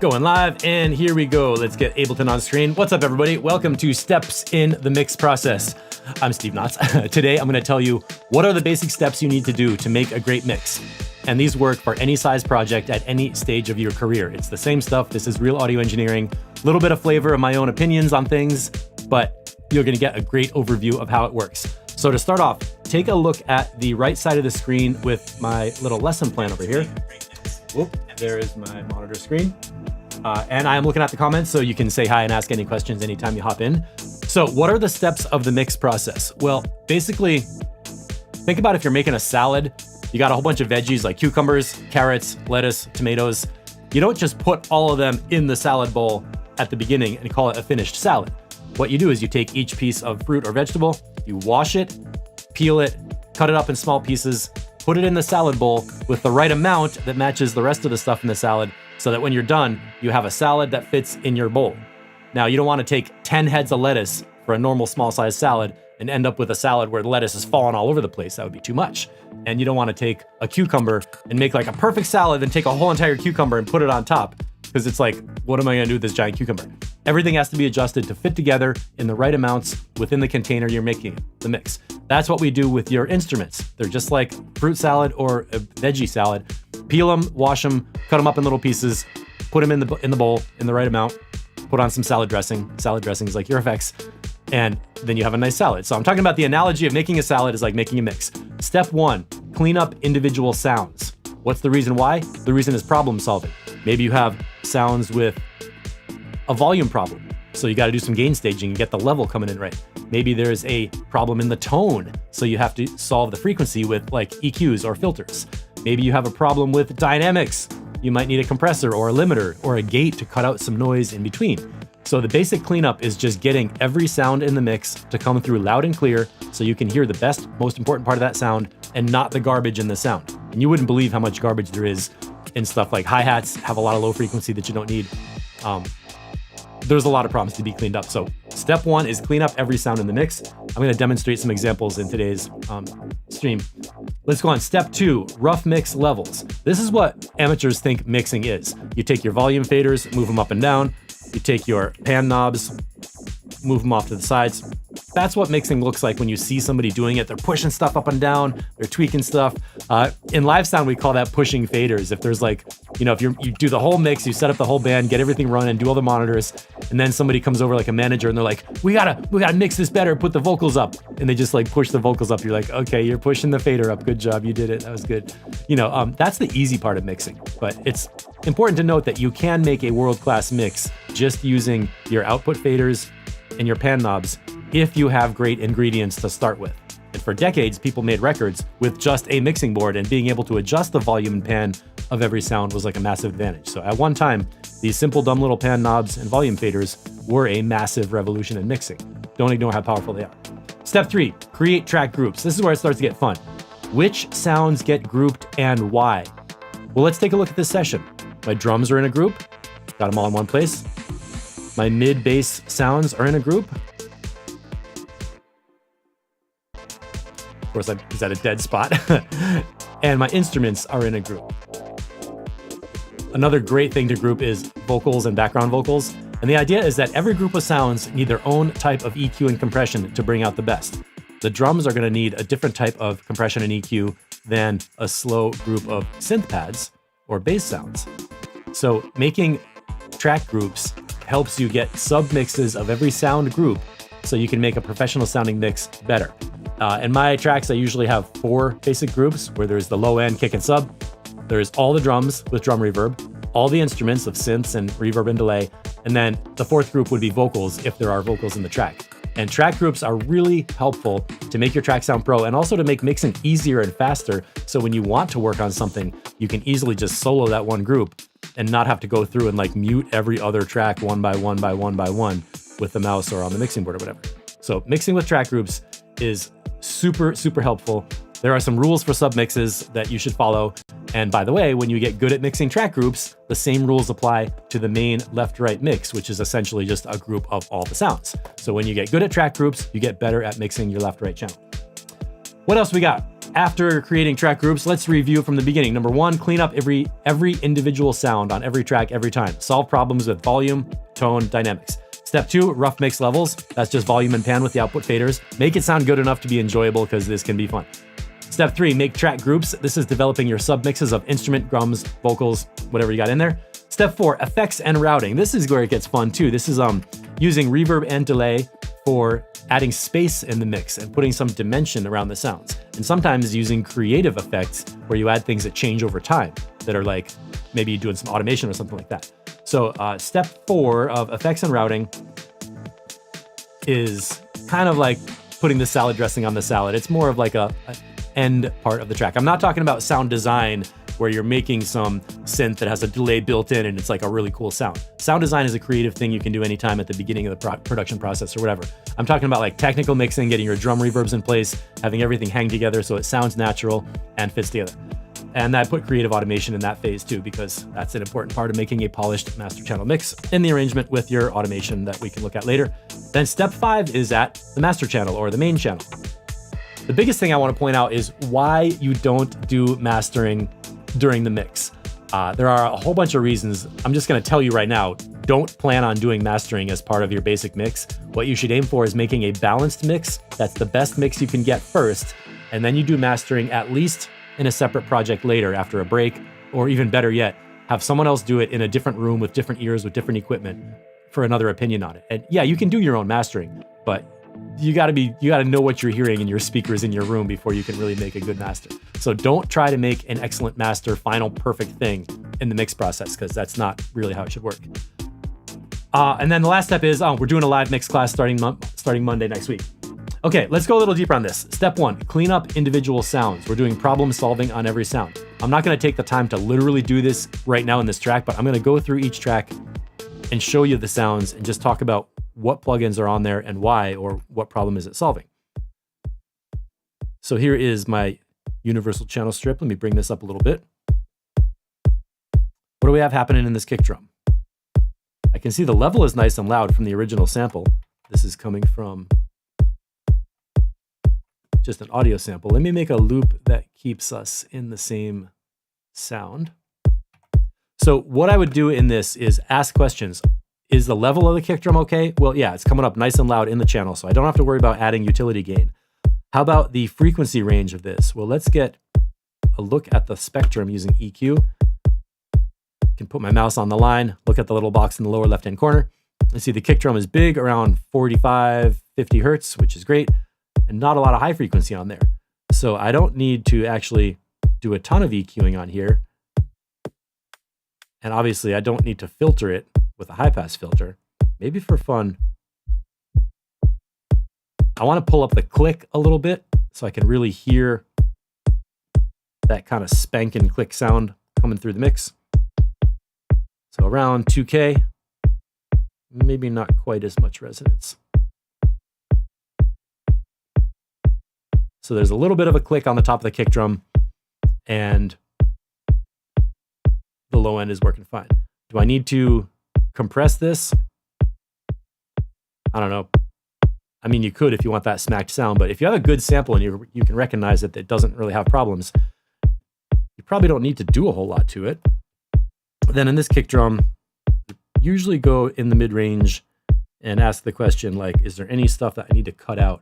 Going live, and here we go. Let's get Ableton on screen. What's up, everybody? Welcome to Steps in the Mix Process. I'm Steve Knotts. Today, I'm going to tell you what are the basic steps you need to do to make a great mix. And these work for any size project at any stage of your career. It's the same stuff. This is real audio engineering. A little bit of flavor of my own opinions on things, but you're going to get a great overview of how it works. So to start off, take a look at the right side of the screen with my little lesson plan over here. Whoop, there is my monitor screen. And I'm looking at the comments, so you can say hi and ask any questions anytime you hop in. So what are the steps of the mix process? Well, basically, think about if you're making a salad, you got a whole bunch of veggies like cucumbers, carrots, lettuce, tomatoes. You don't just put all of them in the salad bowl at the beginning and call it a finished salad. What you do is you take each piece of fruit or vegetable, you wash it, peel it, cut it up in small pieces, put it in the salad bowl with the right amount that matches the rest of the stuff in the salad, so that when you're done, you have a salad that fits in your bowl. Now, you don't want to take 10 heads of lettuce for a normal small size salad and end up with a salad where the lettuce is falling all over the place. That would be too much. And you don't want to take a cucumber and make like a perfect salad, then take a whole entire cucumber and put it on top, because it's like, what am I going to do with this giant cucumber? Everything has to be adjusted to fit together in the right amounts within the container you're making, the mix. That's what we do with your instruments. They're just like fruit salad or a veggie salad. Peel them, wash them, cut them up in little pieces, put them in the bowl in the right amount, put on some salad dressing. Salad dressing is like your effects, and then you have a nice salad. So I'm talking about the analogy of making a salad is like making a mix. Step one, clean up individual sounds. What's the reason why? The reason is problem solving. Maybe you have sounds with a volume problem, so you got to do some gain staging and get the level coming in right. Maybe there's a problem in the tone, so you have to solve the frequency with like EQs or filters. Maybe you have a problem with dynamics. You might need a compressor or a limiter or a gate to cut out some noise in between. So the basic cleanup is just getting every sound in the mix to come through loud and clear so you can hear the best, most important part of that sound and not the garbage in the sound. And you wouldn't believe how much garbage there is in stuff like hi-hats have a lot of low frequency that you don't need. There's a lot of problems to be cleaned up. So step one is clean up every sound in the mix. I'm going to demonstrate some examples in today's stream. Let's go on. Step two, rough mix levels. This is what amateurs think mixing is. You take your volume faders, move them up and down. You take your pan knobs, move them off to the sides. That's what mixing looks like when you see somebody doing it. They're pushing stuff up and down, they're tweaking stuff. In live sound, we call that pushing faders. If there's like, if you do the whole mix, you set up the whole band, get everything running, do all the monitors, and then somebody comes over like a manager and they're like, we gotta mix this better, put the vocals up. And they just like push the vocals up. You're like, okay, you're pushing the fader up. Good job, you did it, that was good. That's the easy part of mixing. But it's important to note that you can make a world-class mix just using your output faders and your pan knobs if you have great ingredients to start with. And for decades, people made records with just a mixing board, and being able to adjust the volume and pan of every sound was like a massive advantage. So at one time, these simple, dumb little pan knobs and volume faders were a massive revolution in mixing. Don't ignore how powerful they are. Step three, create track groups. This is where it starts to get fun. Which sounds get grouped and why? Well, let's take a look at this session. My drums are in a group, got them all in one place. My mid-bass sounds are in a group. Of course, I was at a dead spot. And my instruments are in a group. Another great thing to group is vocals and background vocals. And the idea is that every group of sounds need their own type of EQ and compression to bring out the best. The drums are going to need a different type of compression and EQ than a slow group of synth pads or bass sounds. So making track groups helps you get sub-mixes of every sound group so you can make a professional sounding mix better. In my tracks, I usually have 4 basic groups where there's the low end, kick and sub. There's all the drums with drum reverb, all the instruments of synths and reverb and delay, and then the 4th group would be vocals if there are vocals in the track. And track groups are really helpful to make your track sound pro and also to make mixing easier and faster. So when you want to work on something, you can easily just solo that one group and not have to go through and like mute every other track one by one by one by one with the mouse or on the mixing board or whatever. So mixing with track groups is super, super helpful. There are some rules for submixes that you should follow. And by the way, when you get good at mixing track groups, the same rules apply to the main left-right mix, which is essentially just a group of all the sounds. So when you get good at track groups, you get better at mixing your left-right channel. What else we got? after creating track groups, let's review from the beginning. Number one, clean up every individual sound on every track every time. Solve problems with volume, tone, dynamics. Step two, rough mix levels. That's just volume and pan with the output faders. Make it sound good enough to be enjoyable because this can be fun. Step three, make track groups. This is developing your submixes of instrument, drums, vocals, whatever you got in there. Step four, effects and routing. This is where it gets fun too. This is using reverb and delay for adding space in the mix and putting some dimension around the sounds. And sometimes using creative effects where you add things that change over time that are like maybe doing some automation or something like that. So step four of effects and routing is kind of like putting the salad dressing on the salad. It's more of like a end part of the track. I'm not talking about sound design where you're making some synth that has a delay built in and it's like a really cool sound. Sound design is a creative thing you can do anytime at the beginning of the production process or whatever. I'm talking about like technical mixing, getting your drum reverbs in place, having everything hang together so it sounds natural and fits together. And I put creative automation in that phase too, because that's an important part of making a polished master channel mix in the arrangement with your automation that we can look at later. Then step five is at the master channel or the main channel. The biggest thing I want to point out is why you don't do mastering during the mix. There are a whole bunch of reasons. I'm just going to tell you right now, don't plan on doing mastering as part of your basic mix. What you should aim for is making a balanced mix. That's the best mix you can get first. And then you do mastering at least in a separate project later after a break, or even better yet, have someone else do it in a different room with different ears, with different equipment for another opinion on it. And yeah, you can do your own mastering, but you gotta know what you're hearing in your speakers in your room before you can really make a good master. So don't try to make an excellent master, final perfect thing in the mix process, because that's not really how it should work. And then the last step is, we're doing a live mix class starting Monday next week. Okay, let's go a little deeper on this. Step one, clean up individual sounds. We're doing problem solving on every sound. I'm not gonna take the time to literally do this right now in this track, but I'm gonna go through each track and show you the sounds and just talk about what plugins are on there and why, or what problem is it solving. So here is my universal channel strip. Let me bring this up a little bit. What do we have happening in this kick drum? I can see the level is nice and loud from the original sample. This is coming from just an audio sample. Let me make a loop that keeps us in the same sound. So what I would do in this is ask questions. Is the level of the kick drum okay? Well, yeah, it's coming up nice and loud in the channel, so I don't have to worry about adding utility gain. How about the frequency range of this? Well, let's get a look at the spectrum using EQ. I can put my mouse on the line, look at the little box in the lower left-hand corner, and see the kick drum is big, around 45, 50 hertz, which is great, and not a lot of high frequency on there. So I don't need to actually do a ton of EQing on here. And obviously I don't need to filter it with a high pass filter. Maybe for fun, I want to pull up the click a little bit so I can really hear that kind of spank and click sound coming through the mix. So around 2K, maybe not quite as much resonance. So there's a little bit of a click on the top of the kick drum, and the low end is working fine. Do I need to compress this? I don't know. I mean, you could if you want that smacked sound, but if you have a good sample and you can recognize that it doesn't really have problems, you probably don't need to do a whole lot to it. Then in this kick drum, usually go in the mid-range and ask the question like, is there any stuff that I need to cut out?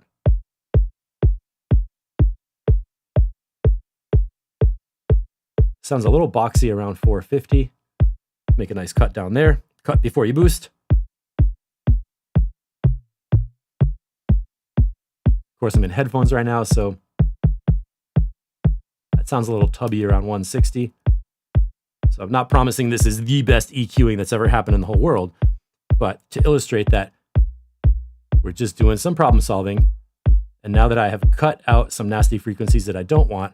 Sounds a little boxy around 450. Make a nice cut down there. Cut before you boost. Of course, I'm in headphones right now, so that sounds a little tubby around 160. So I'm not promising this is the best EQing that's ever happened in the whole world, but to illustrate that we're just doing some problem solving. And now that I have cut out some nasty frequencies that I don't want,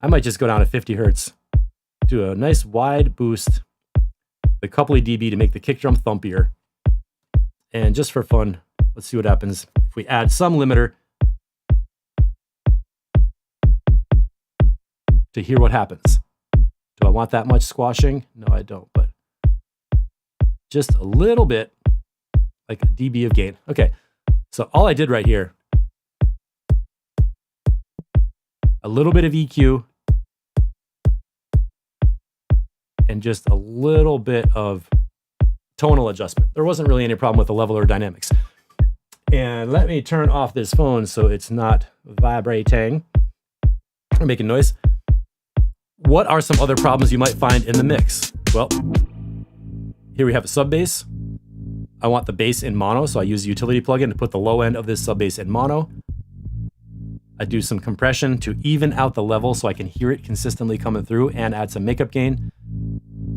I might just go down to 50 hertz, do a nice wide boost, a couple of dB to make the kick drum thumpier. And just for fun, let's see what happens if we add some limiter to hear what happens. Do I want that much squashing? No, I don't, but just a little bit, like a dB of gain. Okay, so all I did right here, I a little bit of EQ, and just a little bit of tonal adjustment. There wasn't really any problem with the level or dynamics. And let me turn off this phone so it's not vibrating or making noise. What are some other problems you might find in the mix? Well, here we have a sub bass. I want the bass in mono, so I use a utility plugin to put the low end of this sub bass in mono. I do some compression to even out the level so I can hear it consistently coming through, and add some makeup gain.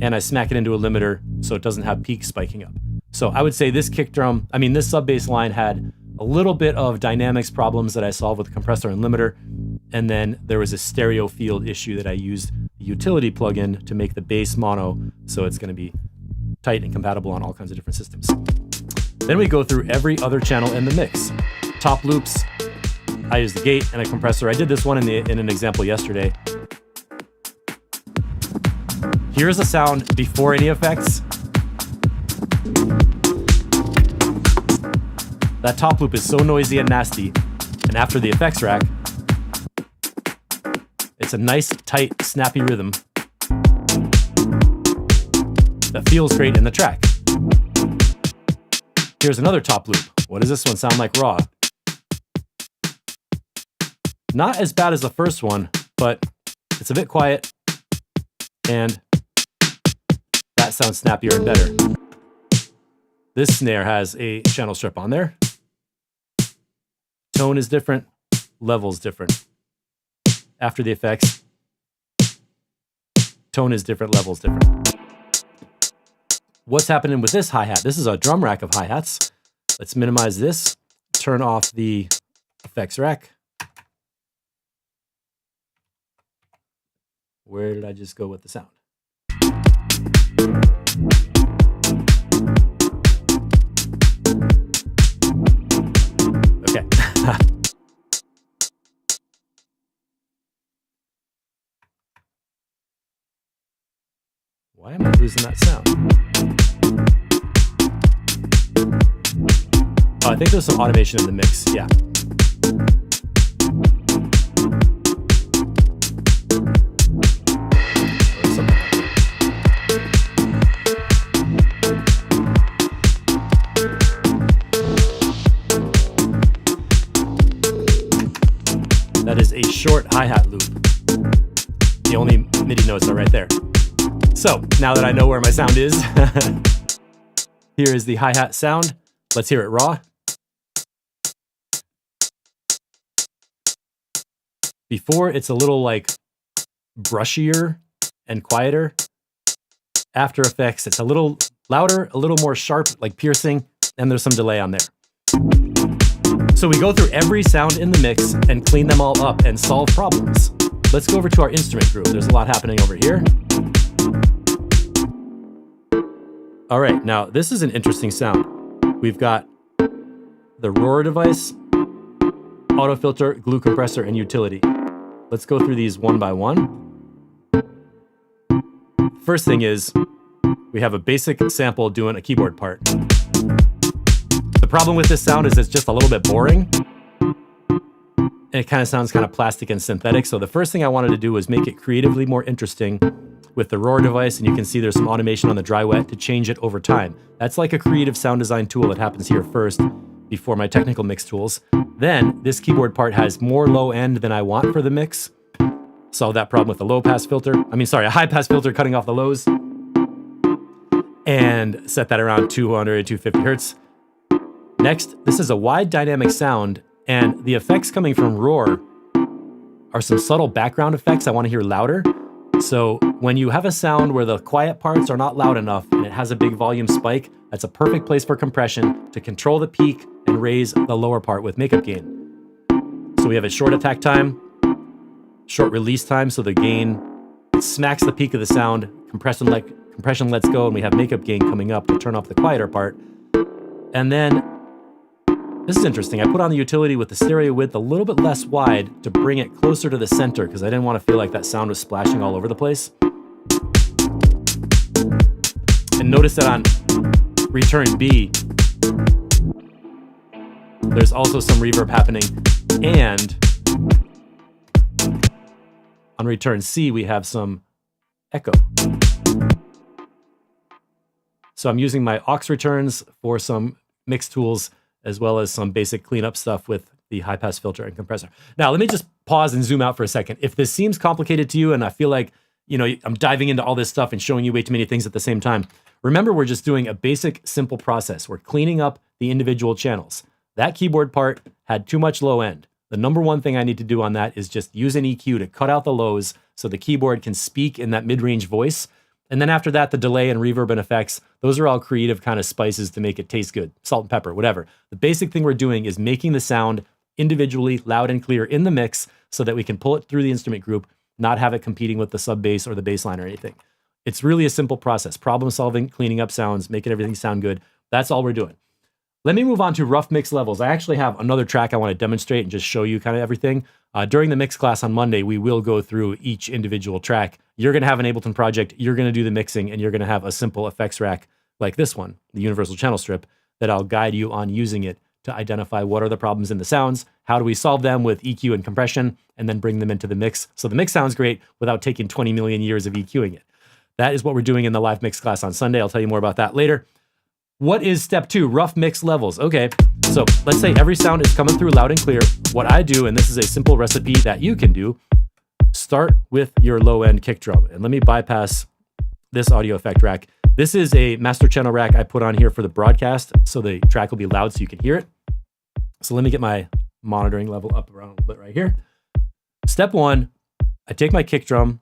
And I smack it into a limiter so it doesn't have peaks spiking up. So I would say this this sub bass line had a little bit of dynamics problems that I solved with the compressor and limiter. And then there was a stereo field issue that I used the utility plugin to make the bass mono, so it's going to be tight and compatible on all kinds of different systems. Then we go through every other channel in the mix. Top loops, I use the gate and a compressor. I did this one in an example yesterday. Here's a sound before any effects. That top loop is so noisy and nasty. And after the effects rack, it's a nice, tight, snappy rhythm that feels great in the track. Here's another top loop. What does this one sound like raw? Not as bad as the first one, but it's a bit quiet, and that sounds snappier and better. This snare has a channel strip on there. Tone is different, level's different. After the effects, tone is different, level's different. What's happening with this hi-hat? This is a drum rack of hi-hats. Let's minimize this, turn off the effects rack. Where did I just go with the sound? Okay. Why am I losing that sound? Oh, I think there's some automation in the mix, yeah. That is a short hi-hat loop. The only MIDI notes are right there. So now that I know where my sound is, here is the hi-hat sound. Let's hear it raw. Before, it's a little like brushier and quieter. After effects, it's a little louder, a little more sharp, like piercing, and there's some delay on there. So we go through every sound in the mix and clean them all up and solve problems. Let's go over to our instrument group. There's a lot happening over here. All right, now this is an interesting sound. We've got the roar device, auto filter, glue compressor, and utility. Let's go through these one by one. First thing is, we have a basic sample doing a keyboard part. The problem with this sound is it's just a little bit boring. And it kind of sounds kind of plastic and synthetic. So the first thing I wanted to do was make it creatively more interesting with the roar device. And you can see there's some automation on the dry wet to change it over time. That's like a creative sound design tool that happens here first before my technical mix tools. Then this keyboard part has more low end than I want for the mix. Solve that problem with a a high pass filter cutting off the lows. And set that around 200, 250 hertz. Next, this is a wide dynamic sound, and the effects coming from roar are some subtle background effects I want to hear louder. So when you have a sound where the quiet parts are not loud enough and it has a big volume spike, that's a perfect place for compression to control the peak and raise the lower part with makeup gain. So we have a short attack time, short release time, so the gain smacks the peak of the sound, compression lets go, and we have makeup gain coming up to turn off the quieter part. And then, this is interesting, I put on the utility with the stereo width a little bit less wide to bring it closer to the center because I didn't want to feel like that sound was splashing all over the place. And notice that on return B, there's also some reverb happening, and On return C, we have some echo. So I'm using my aux returns for some mix tools, as well as some basic cleanup stuff with the high pass filter and compressor. Now, let me just pause and zoom out for a second. If this seems complicated to you and I feel like, I'm diving into all this stuff and showing you way too many things at the same time, remember, we're just doing a basic, simple process. We're cleaning up the individual channels. That keyboard part had too much low end. The number one thing I need to do on that is just use an EQ to cut out the lows so the keyboard can speak in that mid-range voice. And then after that, the delay and reverb and effects, those are all creative kind of spices to make it taste good. Salt and pepper, whatever. The basic thing we're doing is making the sound individually loud and clear in the mix so that we can pull it through the instrument group, not have it competing with the sub bass or the bass line or anything. It's really a simple process. Problem solving, cleaning up sounds, making everything sound good. That's all we're doing. Let me move on to rough mix levels. I actually have another track I want to demonstrate and just show you kind of everything. During the mix class on Monday, we will go through each individual track. You're going to have an Ableton project, you're going to do the mixing, and you're going to have a simple effects rack like this one, the Universal Channel Strip, that I'll guide you on using it to identify what are the problems in the sounds, how do we solve them with EQ and compression, and then bring them into the mix so the mix sounds great without taking 20 million years of EQing it. That is what we're doing in the live mix class on Sunday. I'll tell you more about that later. What is step 2? Rough mix levels. Okay, so let's say every sound is coming through loud and clear. What I do, and this is a simple recipe that you can do, start with your low end kick drum. And let me bypass this audio effect rack. This is a master channel rack I put on here for the broadcast, so the track will be loud so you can hear it. So let me get my monitoring level up around a little bit right here. Step 1, I take my kick drum,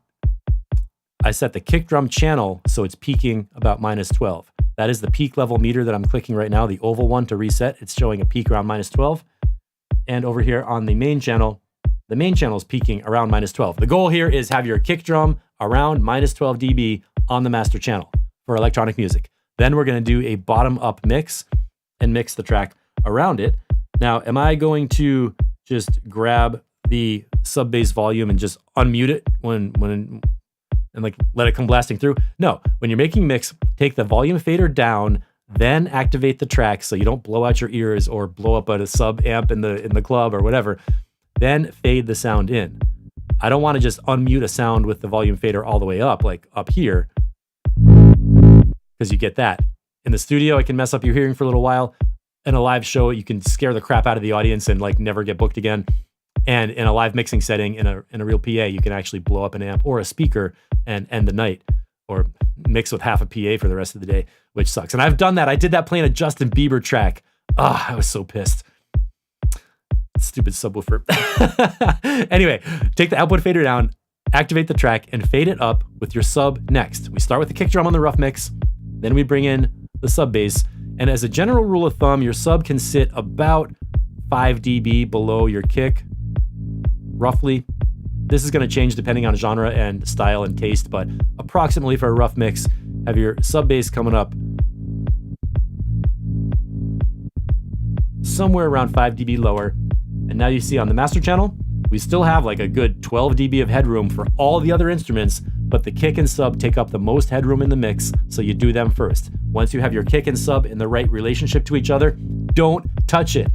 I set the kick drum channel so it's peaking about -12. That is the peak level meter that I'm clicking right now, the oval one to reset. It's showing a peak around -12. And over here on the main channel is peaking around -12. The goal here is have your kick drum around -12 dB on the master channel for electronic music. Then we're going to do a bottom up mix and mix the track around it. Now, am I going to just grab the sub bass volume and just unmute it and like let it come blasting through? No, when you're making mix, take the volume fader down, then activate the track so you don't blow out your ears or blow up a sub amp in the club or whatever. Then fade the sound in. I don't want to just unmute a sound with the volume fader all the way up, like up here, because you get that. In the studio, it can mess up your hearing for a little while. In a live show, you can scare the crap out of the audience and like never get booked again. And in a live mixing setting, in a real PA, you can actually blow up an amp or a speaker and end the night, or mix with half a PA for the rest of the day, which sucks. And I've done that. I did that playing a Justin Bieber track. I was so pissed. Stupid subwoofer. Anyway, take the output fader down, activate the track, and fade it up with your sub next. We start with the kick drum on the rough mix, then we bring in the sub bass. And as a general rule of thumb, your sub can sit about 5 dB below your kick, roughly. This is going to change depending on genre and style and taste, but approximately for a rough mix, have your sub bass coming up somewhere around 5 dB lower. And now you see on the master channel, we still have like a good 12 dB of headroom for all the other instruments, but the kick and sub take up the most headroom in the mix, so you do them first. Once you have your kick and sub in the right relationship to each other, don't touch it.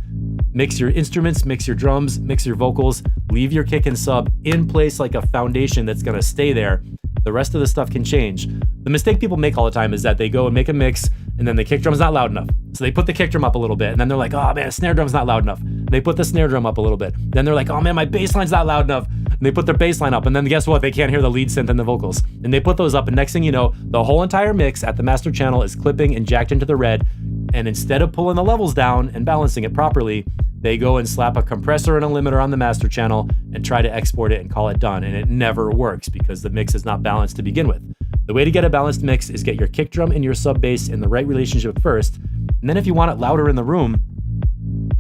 Mix your instruments, mix your drums, mix your vocals, leave your kick and sub in place like a foundation that's gonna stay there. The rest of the stuff can change. The mistake people make all the time is that they go and make a mix and then the kick drum's not loud enough. So they put the kick drum up a little bit and then they're like, oh man, snare drum's not loud enough. And they put the snare drum up a little bit. Then they're like, oh man, my bass line's not loud enough. And they put their bass line up and then guess what? They can't hear the lead synth and the vocals. And they put those up and next thing you know, the whole entire mix at the master channel is clipping and jacked into the red. And instead of pulling the levels down and balancing it properly, they go and slap a compressor and a limiter on the master channel and try to export it and call it done. And it never works because the mix is not balanced to begin with. The way to get a balanced mix is get your kick drum and your sub bass in the right relationship first. And then if you want it louder in the room,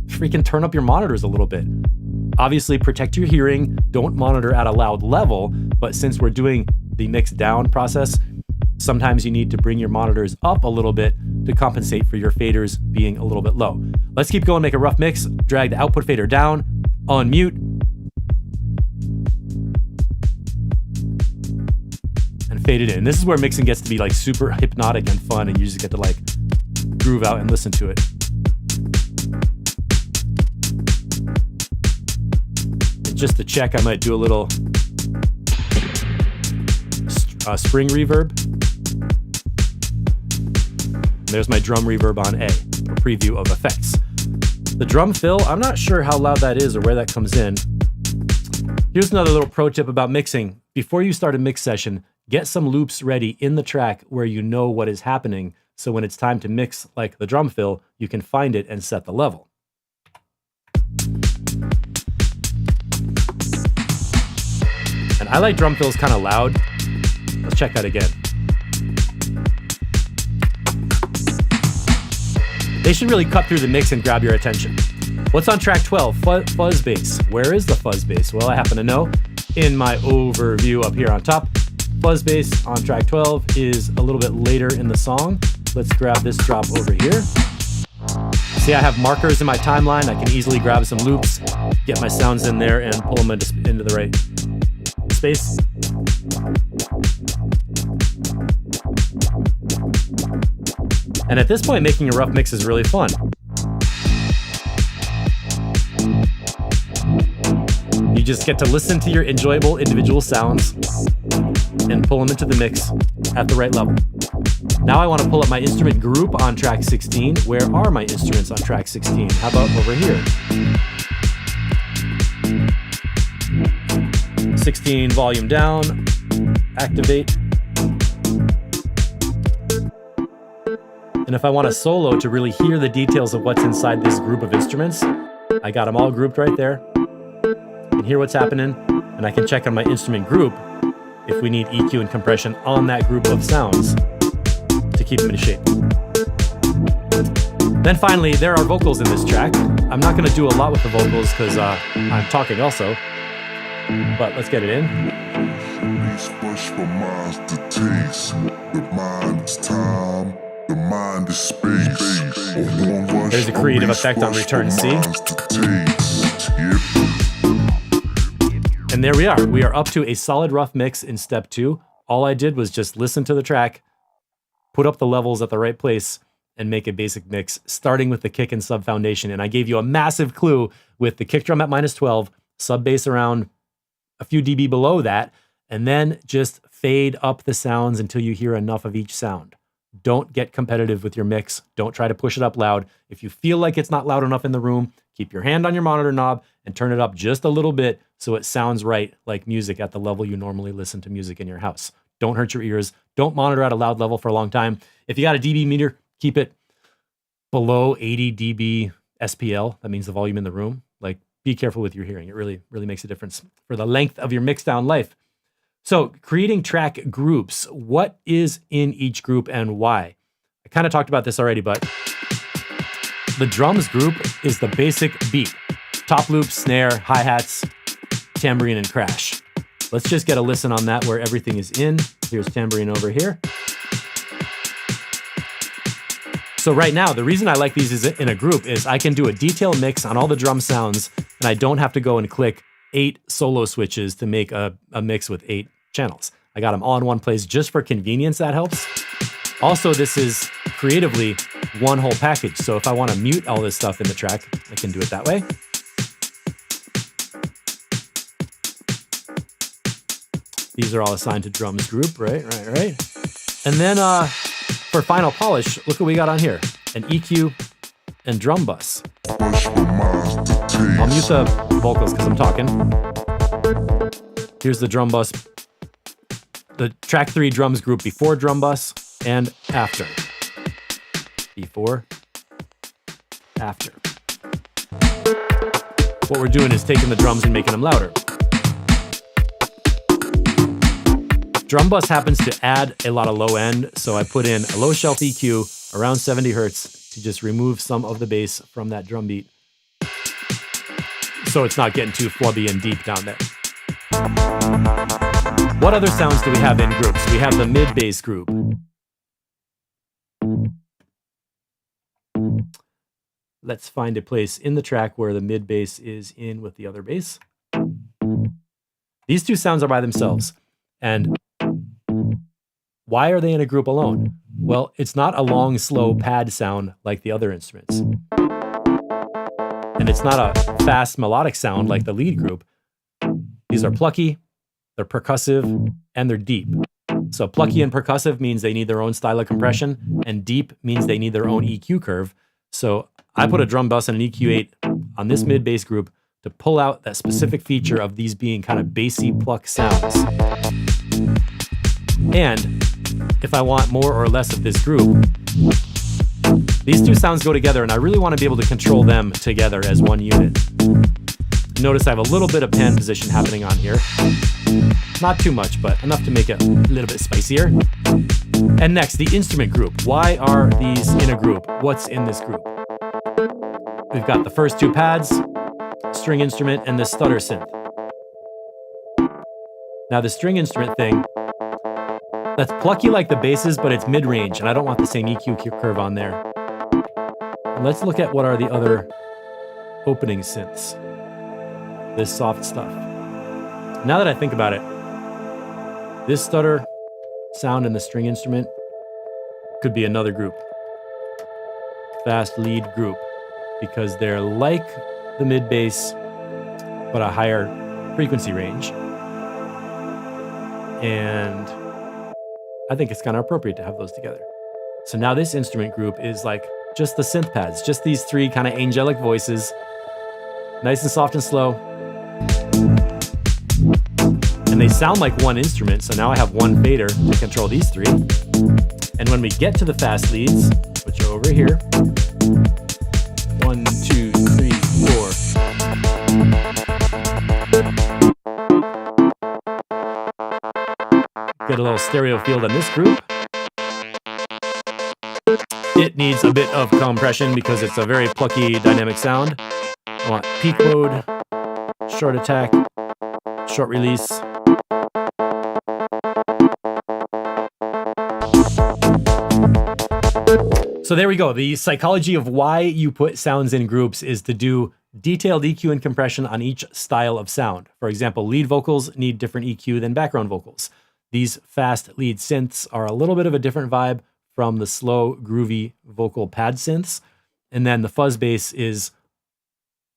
freaking turn up your monitors a little bit. Obviously protect your hearing, don't monitor at a loud level, but since we're doing the mix down process, sometimes you need to bring your monitors up a little bit to compensate for your faders being a little bit low. Let's keep going, make a rough mix, drag the output fader down, unmute, and fade it in. This is where mixing gets to be like super hypnotic and fun, and you just get to like groove out and listen to it. And just to check, I might do a little spring reverb. And there's my drum reverb on A, a preview of effects. The drum fill, I'm not sure how loud that is or where that comes in. Here's another little pro tip about mixing. Before you start a mix session, get some loops ready in the track where you know what is happening, so when it's time to mix like the drum fill, you can find it and set the level. And I like drum fills kind of loud. Let's check that again. They should really cut through the mix and grab your attention. What's on track 12? Fuzz bass. Where is the fuzz bass? Well, I happen to know. In my overview up here on top, fuzz bass on track 12 is a little bit later in the song. Let's grab this drop over here. See, I have markers in my timeline. I can easily grab some loops, get my sounds in there, and pull them into the right space. And at this point, making a rough mix is really fun. You just get to listen to your enjoyable individual sounds and pull them into the mix at the right level. Now I want to pull up my instrument group on track 16. Where are my instruments on track 16? How about over here? 16, volume down, activate. And if I want a solo to really hear the details of what's inside this group of instruments, I got them all grouped right there. I can hear what's happening, and I can check on my instrument group if we need EQ and compression on that group of sounds to keep them in shape. Then finally, there are vocals in this track. I'm not going to do a lot with the vocals because I'm talking also, but let's get it in. There's a creative effect on return C. And there we are. We are up to a solid rough mix in step 2. All I did was just listen to the track, put up the levels at the right place, and make a basic mix, starting with the kick and sub foundation. And I gave you a massive clue with the kick drum at -12, sub bass around a few dB below that, and then just fade up the sounds until you hear enough of each sound. Don't get competitive with your mix. Don't try to push it up loud. If you feel like it's not loud enough in the room, keep your hand on your monitor knob and turn it up just a little bit so it sounds right like music at the level you normally listen to music in your house. Don't hurt your ears. Don't monitor at a loud level for a long time. If you got a dB meter, keep it below 80 dB SPL. That means the volume in the room. Like, be careful with your hearing. It really makes a difference for the length of your mix down life. So creating track groups, what is in each group and why? I kind of talked about this already, but the drums group is the basic beat. Top loop, snare, hi-hats, tambourine, and crash. Let's just get a listen on that where everything is in. Here's tambourine over here. So right now, the reason I like these is in a group is I can do a detailed mix on all the drum sounds, and I don't have to go and click 8 solo switches to make a mix with 8 channels. I got them all in one place just for convenience. That helps. Also, this is creatively one whole package. So if I want to mute all this stuff in the track, I can do it that way. These are all assigned to drums group, right? And then for final polish, look what we got on here. An EQ and drum bus. I'll mute the vocals because I'm talking. Here's the drum bus. The track 3 drums group before drum bus and after. Before, after. What we're doing is taking the drums and making them louder. Drum bus happens to add a lot of low end, so I put in a low shelf EQ around 70 hertz to just remove some of the bass from that drum beat, so it's not getting too flubby and deep down there. What other sounds do we have in groups? We have the mid bass group. Let's find a place in the track where the mid bass is in with the other bass. These two sounds are by themselves. And why are they in a group alone? Well, it's not a long, slow pad sound like the other instruments. And it's not a fast melodic sound like the lead group. These are plucky, they're percussive, and they're deep. So plucky and percussive means they need their own style of compression, and deep means they need their own EQ curve. So I put a drum bus and an EQ8 on this mid bass group to pull out that specific feature of these being kind of bassy pluck sounds. And if I want more or less of this group, these two sounds go together, and I really want to be able to control them together as one unit. Notice I have a little bit of pan position happening on here. Not too much, but enough to make it a little bit spicier. And next, the instrument group. Why are these in a group? What's in this group? We've got the first two pads, string instrument, and the stutter synth. Now the string instrument thing, that's plucky like the basses, but it's mid-range, and I don't want the same EQ curve on there. And let's look at what are the other opening synths. This soft stuff. Now that I think about it, this stutter sound in the string instrument could be another group. Fast lead group, because they're like the mid bass, but a higher frequency range. And I think it's kind of appropriate to have those together. So now this instrument group is like just the synth pads, just these three kind of angelic voices, nice and soft and slow. And they sound like one instrument, so now I have one fader to control these three. And when we get to the fast leads, which are over here, 1, 2, 3, 4. Get a little stereo field on this group. It needs a bit of compression because it's a very plucky dynamic sound. I want peak mode, short attack, short release. So there we go. The psychology of why you put sounds in groups is to do detailed EQ and compression on each style of sound. For example, lead vocals need different EQ than background vocals. These fast lead synths are a little bit of a different vibe from the slow, groovy vocal pad synths. And then the fuzz bass is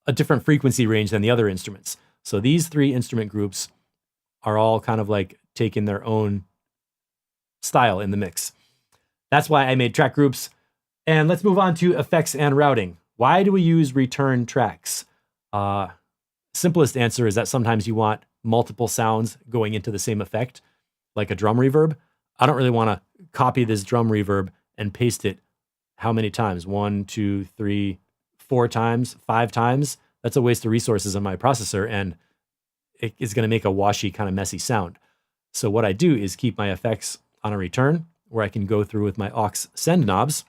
a different frequency range than the other instruments. So these three instrument groups are all kind of like taking their own style in the mix. That's why I made track groups. And let's move on to effects and routing. Why do we use return tracks? Simplest answer is that sometimes you want multiple sounds going into the same effect, like a drum reverb. I don't really want to copy this drum reverb and paste it how many times? 1, 2, 3, 4 times, 5 times. That's a waste of resources on my processor, and it is going to make a washy, kind of messy sound. So what I do is keep my effects on a return, where I can go through with my aux send knobs,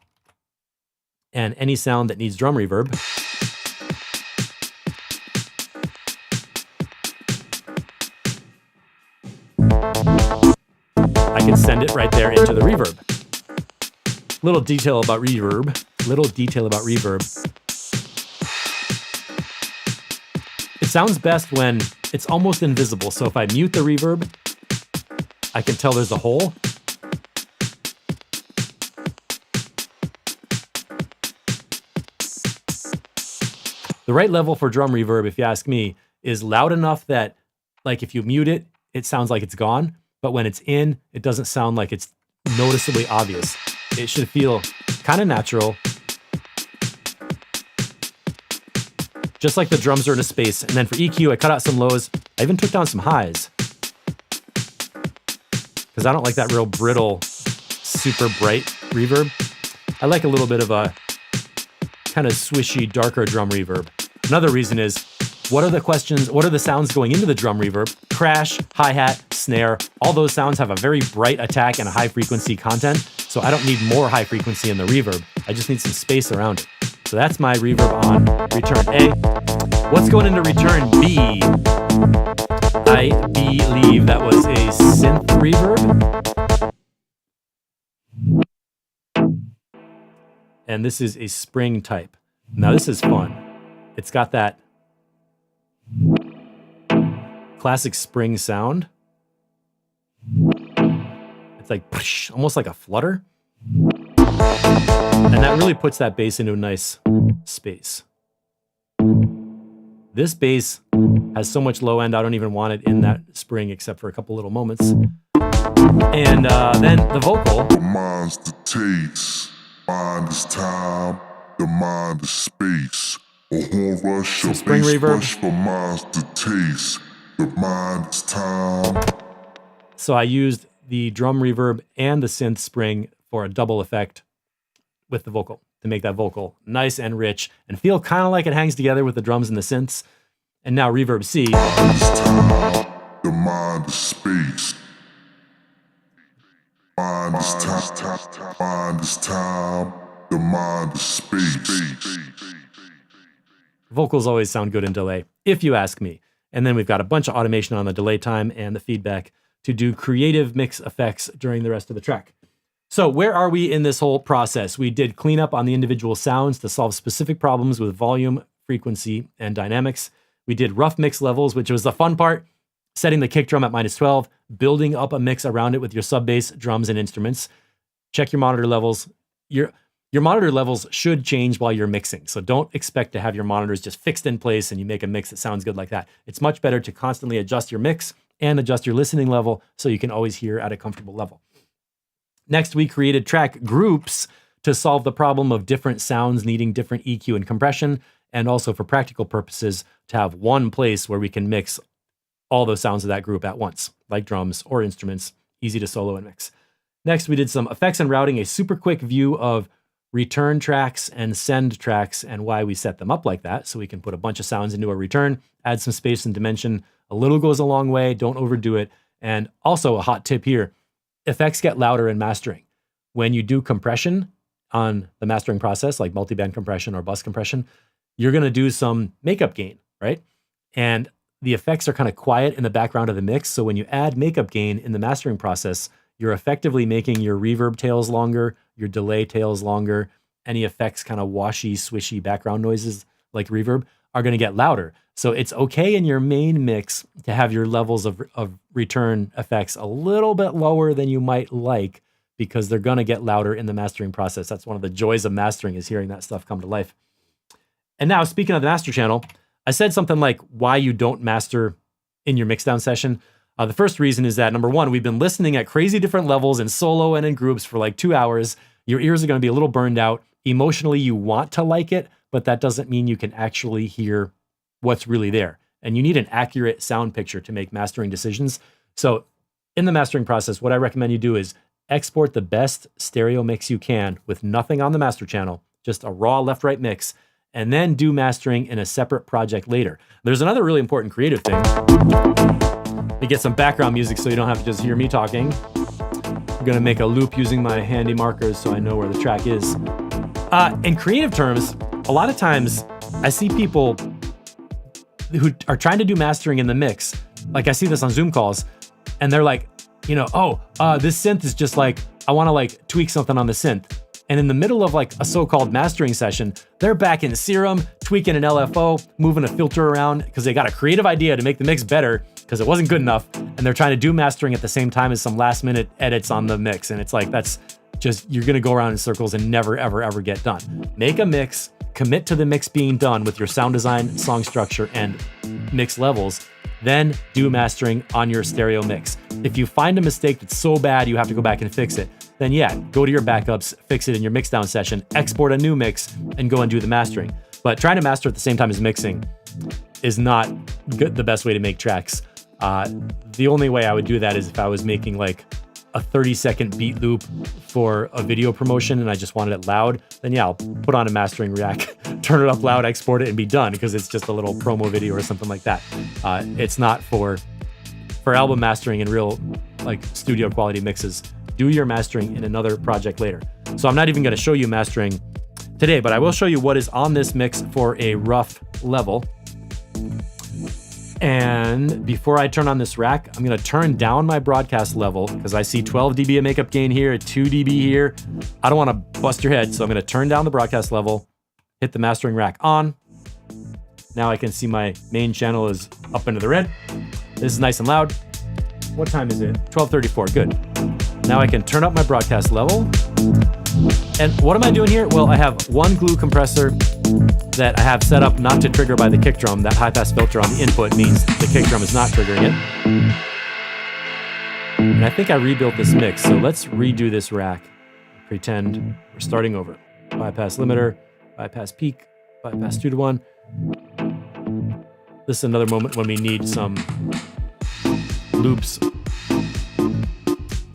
and any sound that needs drum reverb, I can send it right there into the reverb. Little detail about reverb. It sounds best when it's almost invisible. So if I mute the reverb, I can tell there's a hole. The right level for drum reverb, if you ask me, is loud enough that, like, if you mute it, it sounds like it's gone. But when it's in, it doesn't sound like it's noticeably obvious. It should feel kind of natural. Just like the drums are in a space. And then for EQ, I cut out some lows. I even took down some highs, because I don't like that real brittle, super bright reverb. I like a little bit of a kind of swishy, darker drum reverb. Another reason is, what are the sounds going into the drum reverb? Crash, hi-hat, snare, all those sounds have a very bright attack and a high frequency content, so I don't need more high frequency in the reverb. I just need some space around it. So that's my reverb on return A. What's going into return B? I believe that was a synth reverb. And this is a spring type. Now this is fun. It's got that classic spring sound. It's like almost like a flutter. And that really puts that bass into a nice space. This bass has so much low end, I don't even want it in that spring except for a couple little moments. And then the vocal. The mind's the taste, mind is time, the mind is space. A horn rush, a spring bass reverb. rush for mind's the taste, the mind is time. So I used the drum reverb and the synth spring for a double effect with the vocal to make that vocal nice and rich and feel kind of like it hangs together with the drums and the synths. And now reverb C. Mind is time, the mind is space. Mind is time, mind is time, the mind is space. Vocals always sound good in delay, if you ask me. And then we've got a bunch of automation on the delay time and the feedback to do creative mix effects during the rest of the track. So where are we in this whole process? We did cleanup on the individual sounds to solve specific problems with volume, frequency, and dynamics. We did rough mix levels, which was the fun part, setting the kick drum at -12, building up a mix around it with your sub bass, drums, and instruments. Check your monitor levels. Your monitor levels should change while you're mixing. So don't expect to have your monitors just fixed in place and you make a mix that sounds good like that. It's much better to constantly adjust your mix and adjust your listening level so you can always hear at a comfortable level. Next, we created track groups to solve the problem of different sounds needing different EQ and compression, and also for practical purposes to have one place where we can mix all those sounds of that group at once, like drums or instruments, easy to solo and mix. Next, we did some effects and routing, a super quick view of return tracks and send tracks and why we set them up like that. So we can put a bunch of sounds into a return, add some space and dimension. A little goes a long way, don't overdo it. And also a hot tip here, effects get louder in mastering. When you do compression on the mastering process, like multiband compression or bus compression, you're gonna do some makeup gain, right? And the effects are kind of quiet in the background of the mix. So when you add makeup gain in the mastering process, you're effectively making your reverb tails longer, your delay tails longer. Any effects, kind of washy, swishy background noises like reverb are going to get louder. So it's okay in your main mix to have your levels of return effects a little bit lower than you might like, because they're going to get louder in the mastering process. That's one of the joys of mastering, is hearing that stuff come to life. And now, speaking of the master channel, I said something like why you don't master in your mixdown session. The first reason is that, number one, we've been listening at crazy different levels in solo and in groups for like 2 hours. Your ears are going to be a little burned out. Emotionally, you want to like it, but that doesn't mean you can actually hear what's really there. And you need an accurate sound picture to make mastering decisions. So in the mastering process, what I recommend you do is export the best stereo mix you can with nothing on the master channel, just a raw left-right mix, and then do mastering in a separate project later. There's another really important creative thing. To get some background music so you don't have to just hear me talking. I'm gonna make a loop using my handy markers so I know where the track is. In creative terms, a lot of times I see people who are trying to do mastering in the mix. Like I see this on Zoom calls and they're like, this synth is just like, I wanna like tweak something on the synth. And in the middle of like a so-called mastering session, they're back in Serum, tweaking an LFO, moving a filter around because they got a creative idea to make the mix better because it wasn't good enough. And they're trying to do mastering at the same time as some last minute edits on the mix. And it's like, that's just, you're gonna go around in circles and never, ever, ever get done. Make a mix, commit to the mix being done with your sound design, song structure, and mix levels, then do mastering on your stereo mix. If you find a mistake that's so bad you have to go back and fix it, then yeah, go to your backups, fix it in your mixdown session, export a new mix, and go and do the mastering. But trying to master at the same time as mixing is not the best way to make tracks. The only way I would do that is if I was making like a 30-second beat loop for a video promotion and I just wanted it loud, then yeah, I'll put on a mastering rack, turn it up loud, export it, and be done, because it's just a little promo video or something like that. It's not for album mastering and real like studio quality mixes. Do your mastering in another project later. So I'm not even going to show you mastering today, but I will show you what is on this mix for a rough level. And before I turn on this rack, I'm gonna turn down my broadcast level because I see 12 dB of makeup gain here, 2 dB here. I don't wanna bust your head, so I'm gonna turn down the broadcast level, hit the mastering rack on. Now I can see my main channel is up into the red. This is nice and loud. What time is it? 12:34, good. Now I can turn up my broadcast level. And what am I doing here? Well, I have one glue compressor that I have set up not to trigger by the kick drum. That high pass filter on the input means the kick drum is not triggering it. And I think I rebuilt this mix, so let's redo this rack. Pretend we're starting over. Bypass limiter, bypass peak, bypass 2 to 1. This is another moment when we need some loops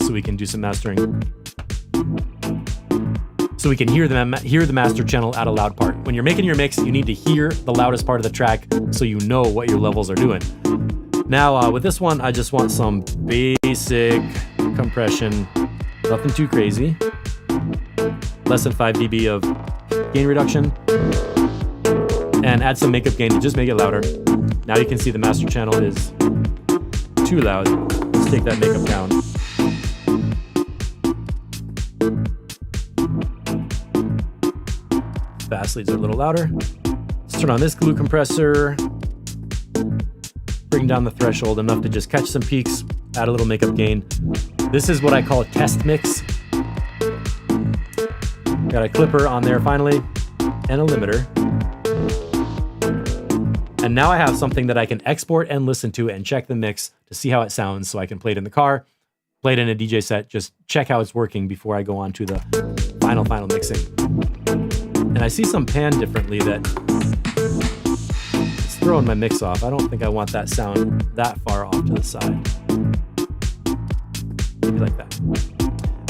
so we can do some mastering. So we can hear the master channel at a loud part. When you're making your mix, you need to hear the loudest part of the track so you know what your levels are doing. Now, with this one, I just want some basic compression, nothing too crazy. Less than 5 dB of gain reduction. And add some makeup gain to just make it louder. Now you can see the master channel is too loud. Let's take that makeup down. Bass leads are a little louder. Let's turn on this glue compressor. Bring down the threshold enough to just catch some peaks, add a little makeup gain. This is what I call a test mix. Got a clipper on there finally, and a limiter. And now I have something that I can export and listen to and check the mix to see how it sounds so I can play it in the car, play it in a DJ set, just check how it's working before I go on to the final mixing. And I see some pan differently that it's throwing my mix off. I don't think I want that sound that far off to the side. Maybe like that.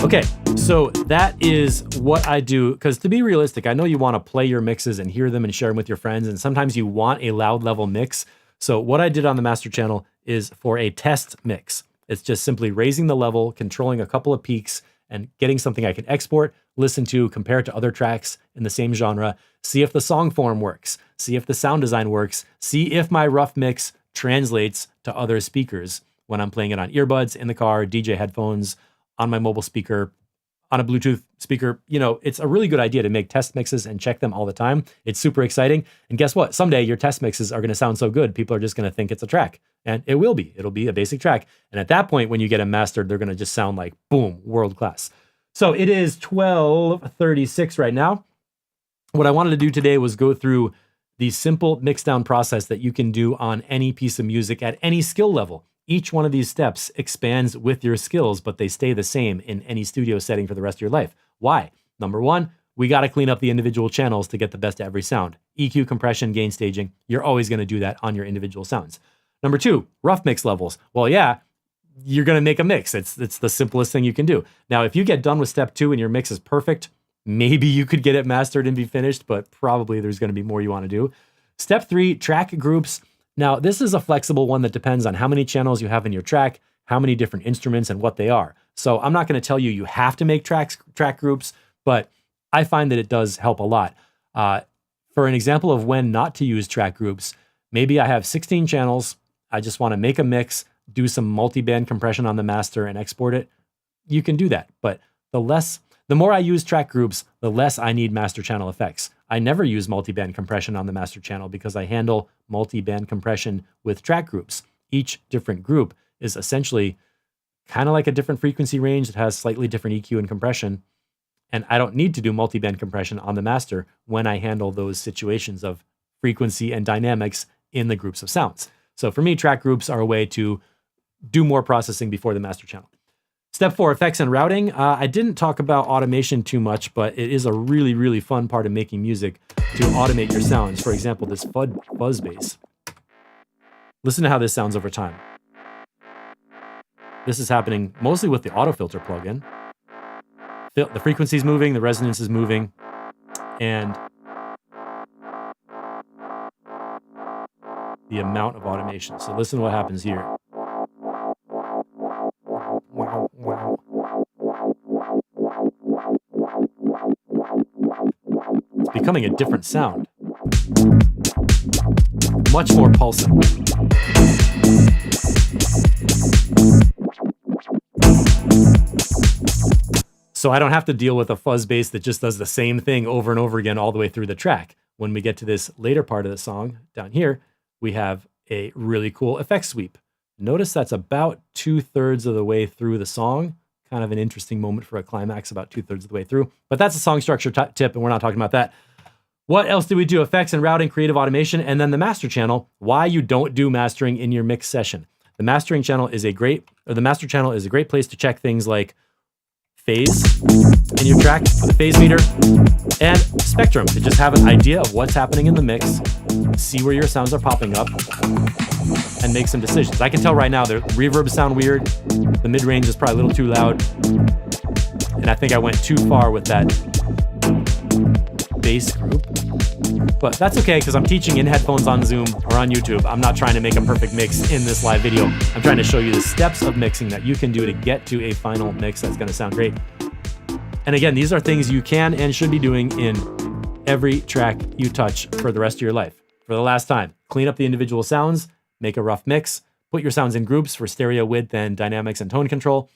Okay, so that is what I do, because to be realistic, I know you want to play your mixes and hear them and share them with your friends, and sometimes you want a loud level mix. So what I did on the master channel is for a test mix. It's just simply raising the level, controlling a couple of peaks, and getting something I can export, listen to, compare it to other tracks in the same genre, see if the song form works, see if the sound design works, see if my rough mix translates to other speakers when I'm playing it on earbuds, in the car, DJ headphones, on my mobile speaker, on a Bluetooth speaker. You know, it's a really good idea to make test mixes and check them all the time. It's super exciting. And guess what? Someday your test mixes are going to sound so good, people are just going to think it's a track. And it will be. It'll be a basic track. And at that point, when you get them mastered, they're going to just sound like, boom, world class. So it is 12:36 right now. What I wanted to do today was go through the simple mixdown process that you can do on any piece of music at any skill level. Each one of these steps expands with your skills, but they stay the same in any studio setting for the rest of your life. Why? Number one, we got to clean up the individual channels to get the best of every sound. EQ, compression, gain staging. You're always going to do that on your individual sounds. Number two, rough mix levels. Well, yeah, you're going to make a mix. It's the simplest thing you can do. Now, if you get done with step two and your mix is perfect, maybe you could get it mastered and be finished, but probably there's going to be more you want to do. Step three, track groups. Now, this is a flexible one that depends on how many channels you have in your track, how many different instruments, and what they are. So I'm not going to tell you you have to make track groups, but I find that it does help a lot. For an example of when not to use track groups, maybe I have 16 channels. I just want to make a mix, do some multi-band compression on the master and export it. You can do that, but the more I use track groups, the less I need master channel effects. I never use multi-band compression on the master channel because I handle multi-band compression with track groups. Each different group is essentially kind of like a different frequency range that has slightly different EQ and compression. And I don't need to do multi-band compression on the master when I handle those situations of frequency and dynamics in the groups of sounds. So for me, track groups are a way to do more processing before the master channel. Step four, effects and routing. I didn't talk about automation too much, but it is a really, really fun part of making music to automate your sounds. For example, this fuzz bass. Listen to how this sounds over time. This is happening mostly with the auto filter plugin. The frequency is moving, the resonance is moving, and the amount of automation. So listen to what happens here. It's becoming a different sound. Much more pulsing. So I don't have to deal with a fuzz bass that just does the same thing over and over again all the way through the track. When we get to this later part of the song, down here, we have a really cool effect sweep. Notice that's about 2/3 of the way through the song, kind of an interesting moment for a climax about 2/3 of the way through. But that's a song structure tip, and we're not talking about that. What else did we do? Effects and routing, creative automation, and then the master channel. Why you don't do mastering in your mix session. The master channel is a great place to check things like phase in your track with a phase meter and spectrum to just have an idea of what's happening in the mix, see where your sounds are popping up, and make some decisions. I can tell right now the reverbs sound weird, the mid-range is probably a little too loud, and I think I went too far with that bass group. But that's okay, because I'm teaching in headphones on Zoom or on YouTube. I'm not trying to make a perfect mix in this live video. I'm trying to show you the steps of mixing that you can do to get to a final mix that's going to sound great. And again, these are things you can and should be doing in every track you touch for the rest of your life. For the last time, clean up the individual sounds, make a rough mix, put your sounds in groups for stereo width and dynamics and tone control.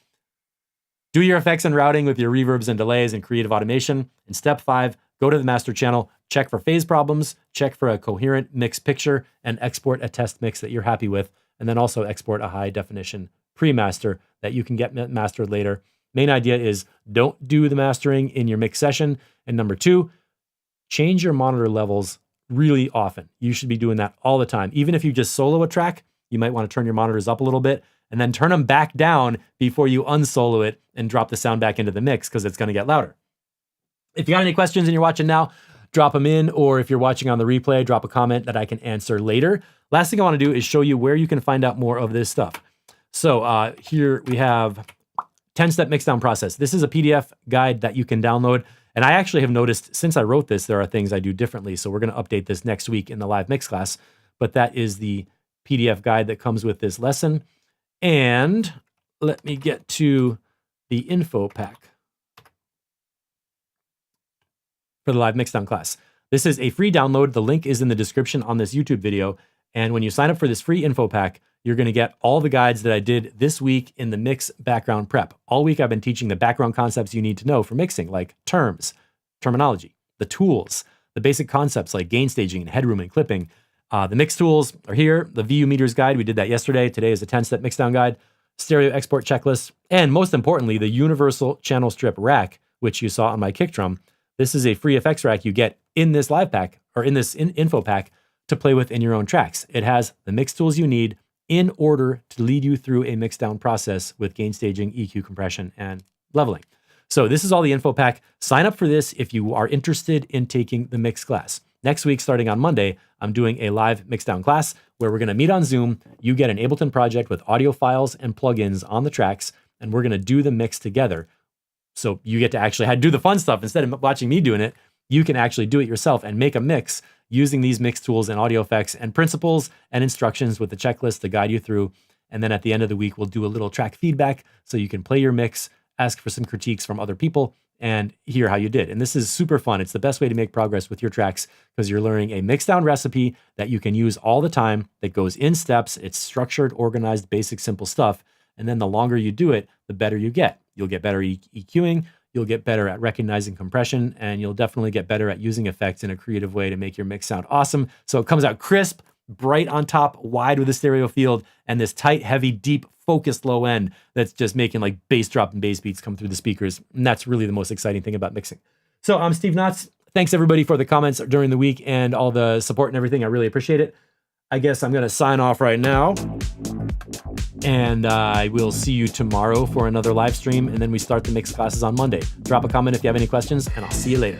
Do your effects and routing with your reverbs and delays and creative automation. In step 5, go to the master channel, check for phase problems, check for a coherent mix picture, and export a test mix that you're happy with. And then also export a high definition pre-master that you can get mastered later. Main idea is don't do the mastering in your mix session. And number 2, change your monitor levels really often. You should be doing that all the time. Even if you just solo a track, you might want to turn your monitors up a little bit and then turn them back down before you unsolo it and drop the sound back into the mix, because it's going to get louder. If you got any questions and you're watching now, drop them in, or if you're watching on the replay, drop a comment that I can answer later. Last thing I want to do is show you where you can find out more of this stuff. So here we have 10-step mixdown process. This is a PDF guide that you can download. And I actually have noticed since I wrote this, there are things I do differently. So we're going to update this next week in the live mix class. But that is the PDF guide that comes with this lesson. And let me get to the info pack for the live mixdown class. This is a free download. The link is in the description on this YouTube video. And when you sign up for this free info pack, you're going to get all the guides that I did this week in the mix background prep. All week I've been teaching the background concepts you need to know for mixing, like terminology, the tools, the basic concepts like gain staging and headroom and clipping. The mix tools are here. The VU meters guide, we did that yesterday. Today is a 10-step mixdown guide, stereo export checklist, and most importantly, the universal channel strip rack, which you saw on my kick drum. This is a free effects rack you get in this live pack, or in this info pack, to play with in your own tracks. It has the mix tools you need in order to lead you through a mixdown process with gain staging, EQ compression, and leveling. So this is all the info pack. Sign up for this if you are interested in taking the mix class. Next week, starting on Monday, I'm doing a live mixdown class where we're going to meet on Zoom. You get an Ableton project with audio files and plugins on the tracks, and we're going to do the mix together. So you get to actually do the fun stuff. Instead of watching me doing it, you can actually do it yourself and make a mix using these mix tools and audio effects and principles and instructions with the checklist to guide you through. And then at the end of the week, we'll do a little track feedback so you can play your mix, ask for some critiques from other people, and hear how you did. And this is super fun. It's the best way to make progress with your tracks because you're learning a mixdown recipe that you can use all the time, that goes in steps. It's structured, organized, basic, simple stuff. And then the longer you do it, the better you get. You'll get better EQing, you'll get better at recognizing compression, and you'll definitely get better at using effects in a creative way to make your mix sound awesome. So it comes out crisp, bright on top, wide with a stereo field, and this tight, heavy, deep, focused low end that's just making like bass drop and bass beats come through the speakers. And that's really the most exciting thing about mixing. So I'm Steve Knotts. Thanks everybody for the comments during the week and all the support and everything. I really appreciate it. I guess I'm going to sign off right now. And I will see you tomorrow for another live stream. And then we start the mix classes on Monday. Drop a comment if you have any questions, and I'll see you later.